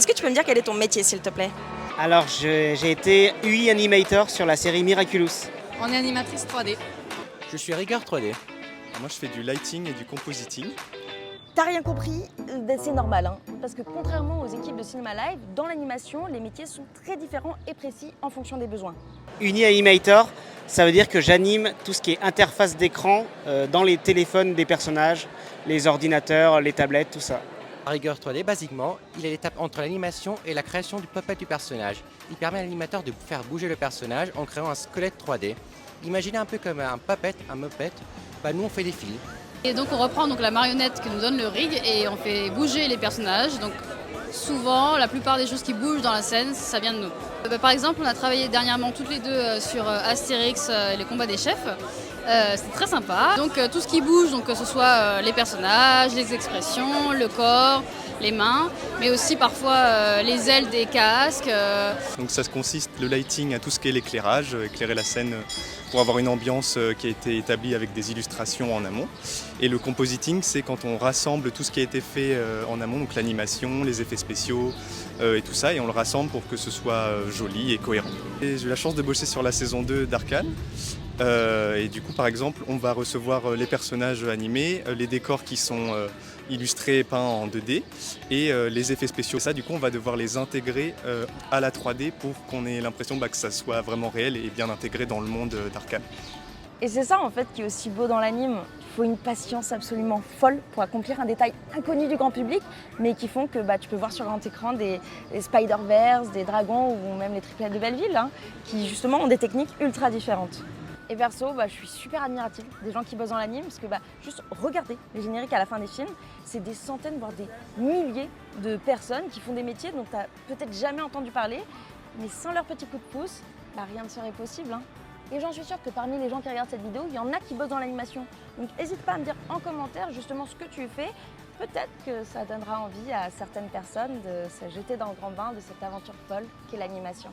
Est-ce que tu peux me dire quel est ton métier, s'il te plaît? Alors, j'ai été UI animator sur la série Miraculous. On est animatrice 3D. Je suis rigueur 3D. Moi, je fais du lighting et du compositing. T'as rien compris? C'est normal, hein, parce que contrairement aux équipes de cinéma live, dans l'animation, les métiers sont très différents et précis en fonction des besoins. Uni animator, ça veut dire que j'anime tout ce qui est interface d'écran dans les téléphones des personnages, les ordinateurs, les tablettes, tout ça. Rigueur 3D, basiquement, il est l'étape entre l'animation et la création du puppet du personnage. Il permet à l'animateur de faire bouger le personnage en créant un squelette 3D. Imaginez un peu comme un puppet, un muppet, nous on fait des fils. Et donc on reprend donc la marionnette que nous donne le rig et on fait bouger les personnages. Donc souvent, la plupart des choses qui bougent dans la scène, ça vient de nous. Par exemple, on a travaillé dernièrement toutes les deux sur Astérix, les combats des chefs. C'était très sympa. Donc tout ce qui bouge, donc que ce soit les personnages, les expressions, le corps, les mains, mais aussi parfois les ailes des casques. Donc ça consiste, le lighting, à tout ce qui est l'éclairage, éclairer la scène pour avoir une ambiance qui a été établie avec des illustrations en amont. Et le compositing, c'est quand on rassemble tout ce qui a été fait en amont, donc l'animation, les effets spéciaux et tout ça, et on le rassemble pour que ce soit joli et cohérent. J'ai eu la chance de bosser sur la saison 2 d'Arcane. Et du coup, par exemple, on va recevoir les personnages animés, les décors qui sont illustrés et peints en 2D et les effets spéciaux. Ça, du coup, on va devoir les intégrer à la 3D pour qu'on ait l'impression que ça soit vraiment réel et bien intégré dans le monde d'Arcane. Et c'est ça en fait qui est aussi beau dans l'anime. Il faut une patience absolument folle pour accomplir un détail inconnu du grand public, mais qui font que tu peux voir sur grand écran des Spider-Verse, des dragons ou même les triplettes de Belleville, hein, qui justement ont des techniques ultra différentes. Et perso, je suis super admirative des gens qui bossent dans l'anime, parce que juste regarder les génériques à la fin des films, c'est des centaines, voire des milliers de personnes qui font des métiers dont tu n'as peut-être jamais entendu parler, mais sans leur petit coup de pouce, rien ne serait possible, hein. Et j'en suis sûre que parmi les gens qui regardent cette vidéo, il y en a qui bossent dans l'animation. Donc n'hésite pas à me dire en commentaire justement ce que tu fais. Peut-être que ça donnera envie à certaines personnes de se jeter dans le grand bain de cette aventure folle qu'est l'animation.